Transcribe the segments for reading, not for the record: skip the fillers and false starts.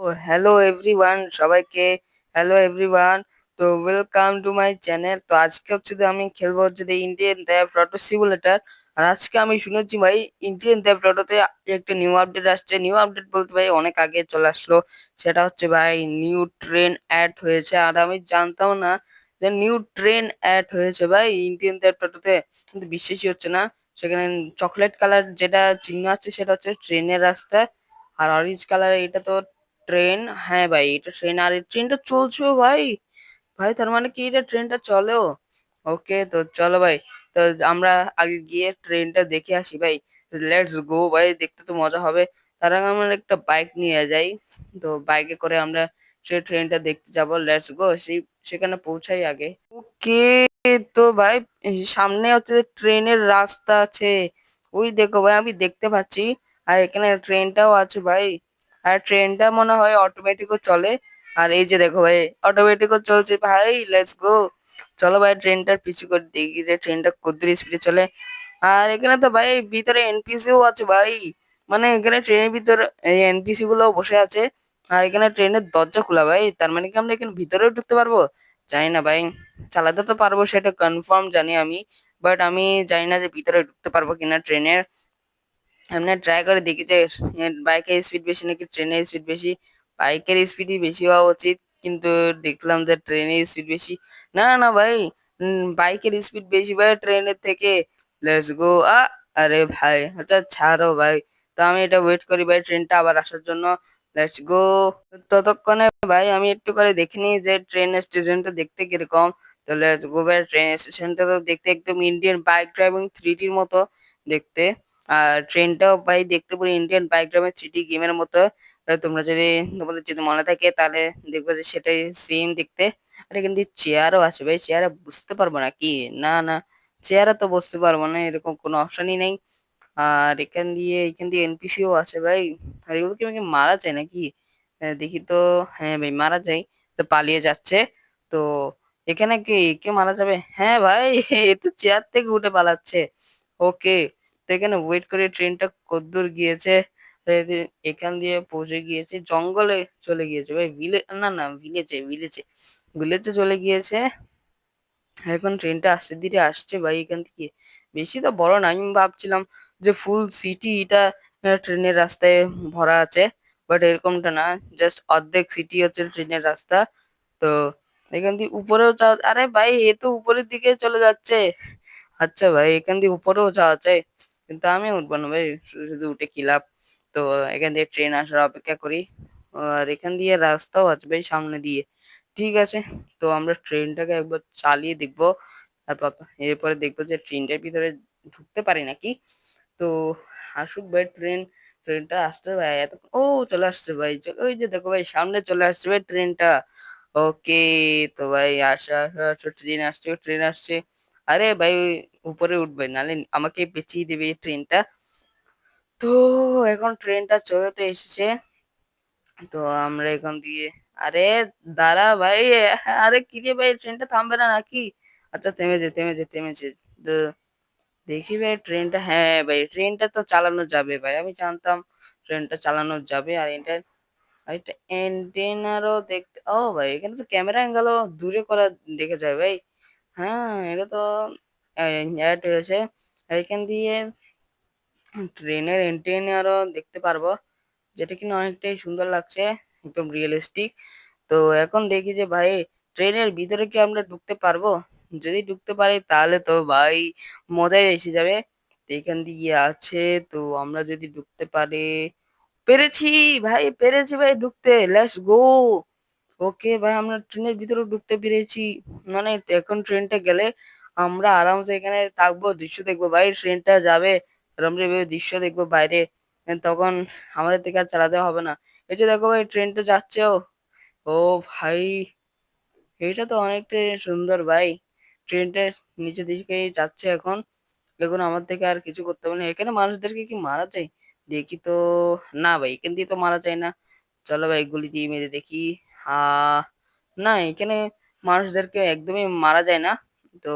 ও hello everyone সবাইকে hello everyone. তো welcome to my channel. তো আজকে হচ্ছে যে আমি খেলবো হচ্ছে যে ইন্ডিয়ান ট্যাব অটো সিমুলেটর। আর আজকে আমি শুনেছি ভাই ইন্ডিয়ান ট্যাব অটোতে একটা নিউ আপডেট আসছে। নিউ আপডেট বলতে ভাই অনেক আগে চলে আসলো। সেটা হচ্ছে ভাই নিউ ট্রেন অ্যাড হয়েছে, আর আমি জানতাম না যে নিউ ট্রেন অ্যাড হয়েছে ভাই ইন্ডিয়ান ট্যাব অটোতে। কিন্তু বিশ্বাসই হচ্ছে না। সেখানে চকলেট কালার যেটা চিহ্ন আছে সেটা হচ্ছে ট্রেনের রাস্তা, আর অরেঞ্জ কালার এটা তো ট্রেন। হ্যাঁ ভাই, এটা ট্রেন, আর এই ট্রেনটা চলছেও ভাই। ভাই তার মানে কি এটা ট্রেনটা চলেও? ওকে, তো চলো ভাই। তো আমরা আগে গিয়ে ট্রেনটা দেখে আসি ভাই। লেটস গো ভাই, দেখতে তো মজা হবে। তার আগে আমরা একটা বাইক নিয়ে যাই। তো বাইকে করে আমরা সেই ট্রেনটা দেখতে যাব। লেটস গো, সেখানে পৌঁছাই আগে। ওকে, তো ভাই সামনে হচ্ছে ট্রেনের রাস্তা আছে। ওই দেখো ভাই, আমি দেখতে পাচ্ছি। আর এখানে ট্রেনটাও আছে ভাই। আর ট্রেনটা মনে হয় অটোমেটিকও চলে। আর এই যে দেখো ভাই, অটোমেটিকও চলছে ভাই। লেটস গো, চলো ভাই ট্রেনটার পিছু করে দেখি যে ট্রেনটা কতদূর স্পিডে চলে। আর এখানে তো ভাই ভিতরে এনপিসিও আছে ভাই। মানে এখানে ট্রেনের ভিতরে এই এনপিসি গুলো বসে আছে। আর এখানে ট্রেনের দরজা খোলা ভাই, তার মানে কি আমরা এখানে ভিতরেও ঢুকতে পারবো? জানি না ভাই। চালাতে তো পারবো সেটা কনফার্ম জানি আমি, বাট আমি জানি না যে ভিতরে ঢুকতে পারবো কিনা ট্রেনের। এমনি ট্রাই করে দেখি যে বাইকের স্পিড বেশি নাকি ট্রেনের স্পিড বেশি। বাইকের স্পিডই বেশি হওয়া উচিত, কিন্তু দেখলাম যে ট্রেনের স্পিড বেশি। না না ভাই, বাইকের স্পিড বেশি ভাই ট্রেনের থেকে। Let's go. আরে ভাই, আচ্ছা ছাড়ো ভাই। তো আমি এটা ওয়েট করি ভাই ট্রেনটা আবার আসার জন্য। Let's go. ততক্ষণে ভাই আমি একটু করে দেখে নিই যে ট্রেন স্টেশনটা দেখতে কিরকম। তো লেটস গো ভাই, ট্রেন স্টেশনটা তো দেখতে একদম ইন্ডিয়ান বাইক ড্রাইভিং 3Dর মতো দেখতে। আর ট্রেনটাও ভাই দেখতে পুরো ইন্ডিয়ান বাইক ড্রাইভিং 3D গেমের মতো। তোমরা যদি তোমাদের যদি মনে থাকে তাহলে দেখবে যে সেটাই সেম দেখতে। আর এখান দিয়ে চেয়ারও আছে ভাই, চেয়ারে বুঝতে পারবো না কি? না না, চেয়ারে তো বসতে পারবো না, এরকম কোনো অপশনই নেই। আর এখান দিয়ে এনপিসিও আছে ভাই। আর এগুলো কি আমাকে মারা যায় নাকি? দেখি তো। হ্যাঁ ভাই, মারা যায়। তো পালিয়ে যাচ্ছে। তো এখানে কি কে মারা যাবে? হ্যাঁ ভাই, এ তো চেয়ার থেকে উঠে পালাচ্ছে। ওকে, তো এখানে ওয়েট করে ট্রেনটা কতদূর গিয়েছে। তো এখান দিয়ে পৌঁছে গিয়েছে, জঙ্গলে চলে গিয়েছে ভাই। না না, ভিলেজে ভিলেজে ভিলেজে চলে গিয়েছে। এখন ট্রেনটা আস্তে ধীরে আসছে ভাই এখান থেকে। বেশি তো বড় না, আমি ভাবছিলাম যে ফুল সিটি এটা ট্রেনের রাস্তায় ভরা আছে। বাট এরকমটা না, জাস্ট অর্ধেক সিটি হচ্ছে ট্রেনের রাস্তা। তো এখান দিয়ে উপরেও আরে ভাই, এ তো উপরের দিকে চলে যাচ্ছে। আচ্ছা ভাই, এখান দিয়ে উপরেও যাওয়া যায়, কিন্তু আমি উঠবো না ভাই। শুধু শুধু উঠে কি লাভ। তো এখান দিয়ে ট্রেন আসার অপেক্ষা করি। আর এখান দিয়ে রাস্তাও আছে ভাই সামনে দিয়ে। ঠিক আছে, তো আমরা ট্রেনটাকে একবার চালিয়ে দেখবো। তারপর এরপরে দেখবো যে ট্রেনটার ভিতরে ঢুকতে পারি নাকি। তো আসুক ভাই ট্রেন। ট্রেনটা আসতে ভাই এত ও চলে আসছে ভাই। ওই যে দেখো ভাই, সামনে চলে আসছে ভাই ট্রেনটা। ওকে, তো ভাই আসা আসা আসা, ট্রেন আসছে ট্রেন আসছে। আরে ভাই, উপরে উঠবে নালে আমাকে পেঁচিয়ে দেবে এই ট্রেনটা। তো এখন ট্রেনটা চলে তো এসেছে। তো আমরা এখান দিয়ে আরে দাঁড়া ভাই। আরে কি রে ভাই, ট্রেনটা থামবে না নাকি? আচ্ছা থেমেছে থেমেছে থেমেছে। তো দেখি ভাই ট্রেনটা, হ্যাঁ ভাই ট্রেনটা তো চালানো যাবে ভাই, আমি জানতাম ট্রেনটা চালানো যাবে। আর এটা এন্টেনারও দেখতে, ও ভাই এখানে তো ক্যামেরা অ্যাঙ্গেলও দূরে করা দেখে যায় ভাই। হ্যাঁ, এটা তো অ্যাড হয়েছে। আর এখান দিয়ে ট্রেনের এন্টেনারও দেখতে পারবো, যেটা কিনা অনেকটাই সুন্দর লাগছে, একদম রিয়েলিস্টিক। তো এখন দেখি যে ভাই ট্রেনের ভিতরে কি আমরা ঢুকতে পারবো? যদি ঢুকতে পারি তাহলে তো ভাই মজাই এসে যাবে। তো এখান দিয়ে আছে, তো আমরা যদি ঢুকতে পারি। পেরেছি ভাই, পেরেছি ভাই ঢুকতে। Let's go. ওকে ভাই, আমরা ট্রেনের ভিতরে ঢুকতে পেরেছি। মানে এখন ট্রেনটা গেলে আমরা আরামসে এখানে থাকবো, দৃশ্য দেখবো ভাই। ট্রেনটা যাবে আর আমরা এভাবে দৃশ্য দেখবো বাইরে। তখন আমাদের থেকে আর চালাতে হবে না। এই যে দেখো ভাই ট্রেনটা যাচ্ছে। ও ও ভাই, এটা তো অনেকটাই সুন্দর ভাই। ট্রেনটা নিচের দিকে যাচ্ছে এখন। দেখুন, আমার থেকে আর কিছু করতে হবে না। এখানে মানুষদেরকে কি মারা যায়? দেখি তো। না ভাই, এখান দিয়ে তো মারা যায় না। চলো ভাই গুলি দিয়ে মেরে দেখি। না, এখানে মানুষদেরকে একদমই মারা যায় না। তো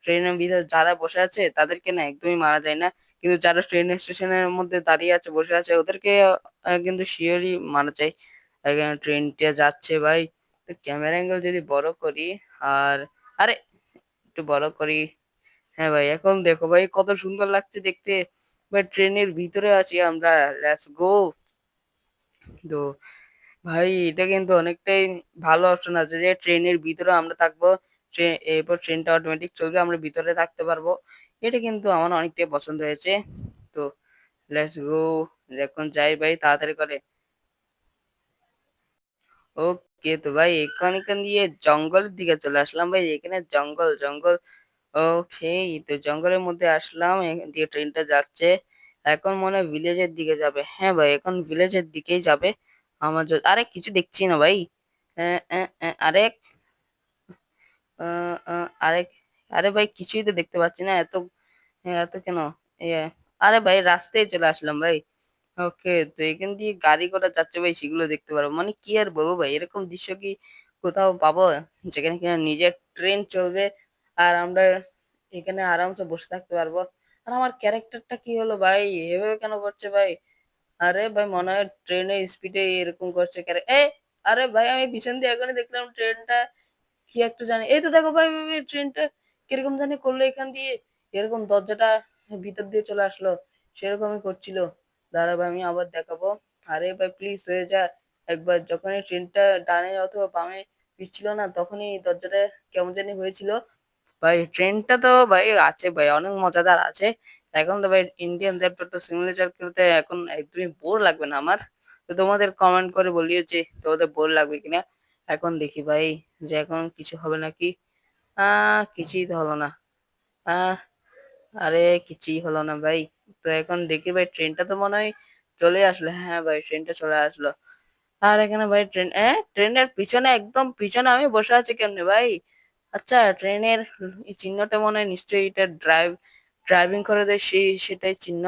ট্রেনের ভিতরে যারা বসে আছে তাদেরকে না একদমই মারা যায় না। কিন্তু যারা ট্রেন স্টেশনের মধ্যে দাঁড়িয়ে আছে বসে আছে ওদেরকে কিন্তু শিওরই মারা যায়। এখানে ট্রেনটা যাচ্ছে ভাই। তো ক্যামেরা অ্যাঙ্গেল যদি বড় করি আর আরে একটু বড় করি। হ্যাঁ ভাই, এখন দেখো ভাই কত সুন্দর লাগছে দেখতে। ভাই ট্রেনের ভিতরে আছি আমরা। Let's go. তো ভাই এটা কিন্তু অনেকটাই ভালো অপশন আছে যে ট্রেনের ভিতরে আমরা থাকবো। এরপর ট্রেনটা অটোমেটিক চলবে, আমরা ভিতরে থাকতে পারবো। এটা কিন্তু আমার অনেকটাই পছন্দ হয়েছে। তো লেটস গো, এখন যাই ভাই তাড়াতাড়ি করে। ওকে, তো ভাই এখান দিয়ে জঙ্গলের দিকে চলে আসলাম ভাই। এখানে জঙ্গল জঙ্গল। ওকে, তো জঙ্গলের মধ্যে আসলাম, এখান দিয়ে ট্রেনটা যাচ্ছে। এখন মনে হয় ভিলেজের দিকে যাবে। হ্যাঁ ভাই, এখন ভিলেজের দিকেই যাবে। আরে কিছু দেখছি না ভাই। আরে আরে আরে ভাই, কিছুই তো দেখতে পাচ্ছি না। এত কেন? এ, আরে ভাই রাস্তায় চলে আসলাম ভাই। ওকে, তো এখান দিয়ে গাড়ি ঘোড়া যাচ্ছে ভাই, সেগুলো দেখতে পারবো। মানে কি আর বলবো ভাই, এরকম দৃশ্য কি কোথাও পাবো যেখানে কিনা নিজের ট্রেন চলবে আর আমরা এখানে আরামসে বসে থাকতে পারবো। আর আমার ক্যারেক্টারটা কি হলো ভাই, এভাবে কেন করছে ভাই? আরে ভাই মনে হয় ট্রেনের স্পিডে এরকম করছে আরে ভাই, আমি পিছন দিয়ে এখনই দেখলাম ট্রেনটা কি একটা জানি। এই তো দেখো ভাই ভাই ভাই, ট্রেনটা কিরকম জানি করলো এখান দিয়ে। এরকম দরজাটা ভিতর দিয়ে চলে আসলো, সেরকমই করছিল। দাঁড়া ভাই, আমি আবার দেখাবো। আরে ভাই প্লিজ হয়ে যা। একবার যখনই ট্রেনটা ডানে অথবা বামে পিছছিল না, তখনই দরজাটা কেমন জানি হয়েছিল। ভাই ট্রেনটা তো ভাই আছে ভাই, অনেক মজাদার আছে। এখন তো ভাই ইন্ডিয়ান ল্যাপটপ সিমুলেটর খেলতে এখন একদমই বোর লাগবে না আমার। তো তোমাদের কমেন্ট করে বলিও যে তোমাদের বোর লাগবে কিনা। এখন দেখি ভাই যে এখন কিছু হবে নাকি। কিছুই তো হলো না। আহ আরে কিছুই হলো না ভাই। তো এখন দেখি ভাই ট্রেনটা তো মনে হয় চলে আসলো। হ্যাঁ ভাই, ট্রেনটা চলে আসলো। আর এখানে ভাই ট্রেনের পিছনে, একদম পিছনে আমি বসে আছি কেমনে ভাই? আচ্ছা, ট্রেনের এই চিহ্নটা মনে হয় নিশ্চয়ই এটা ড্রাইভিং করে দেয়, সেটাই চিহ্ন।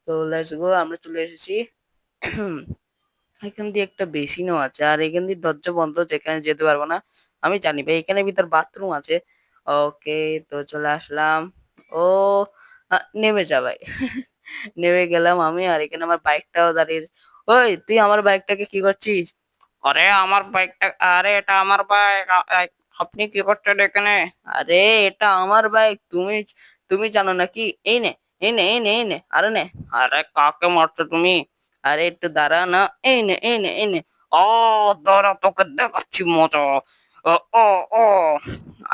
তো লেটস গো, আমরা চলে এসেছি। এখান দিয়ে একটা বেসিনও আছে, আর এখান দিয়ে দরজা বন্ধ, যেখানে যেতে পারবো না। আমি জানি ভাই এখানে ভিতর বাথরুম আছে। ওকে, তো চলে আসলাম। ও নেমে যা ভাই। নেমে গেলাম আমি, আর এখানে আমার বাইকটাও দাঁড়িয়ে। ওই তুই আমার বাইকটাকে কি করছিস? আরে আমার বাইকটা, আরে এটা আমার বাইক। আপনি কি করছেন এখানে? আরে এটা আমার বাইক, তুমি তুমি জানো নাকি? এই নে, এই নে, এই নে, এই নে, আরে নে। আরে কাকে মারছো তুমি? আরে একটু দাঁড়া না। এই নে, এই নে, এই নে। ও দাঁড়া, তোকে দেখাচ্ছি মজা। ও ও ও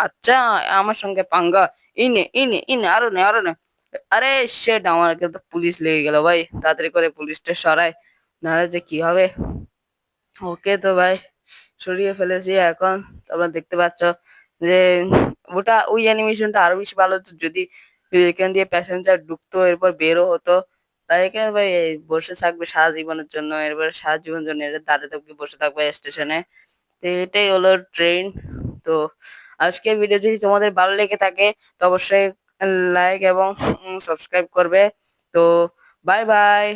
আচ্ছা, আমার সঙ্গে পাঙ্গা। এই নে, এই নে, এই নে, আরো নে, আরো নে। আরে শেট, আমাকে তো পুলিশ লেগে গেল ভাই। তাড়াতাড়ি করে পুলিশটা সরায়, নাহলে যে কি হবে। ওকে, তো ভাই সরিয়ে ফেলেছি এখন। তোমরা দেখতে পাচ্ছ যে ওই অ্যানিমেশনটা আরো বেশি ভালো হতো যদি এখান দিয়ে প্যাসেঞ্জার ঢুকতো, এরপর বেরো হতো। তাই এখানে ভাই এই বসে থাকবে সারা জীবনের জন্য, এরপর সারা জীবনের জন্য এটা দাঁড়িয়ে থাকবে, বসে থাকবে স্টেশনে। তো এটাই হলো ট্রেন। তো আজকের ভিডিও যদি তোমাদের ভালো লেগে থাকে, তো অবশ্যই লাইক এবং সাবস্ক্রাইব করবে। তো বাই বাই।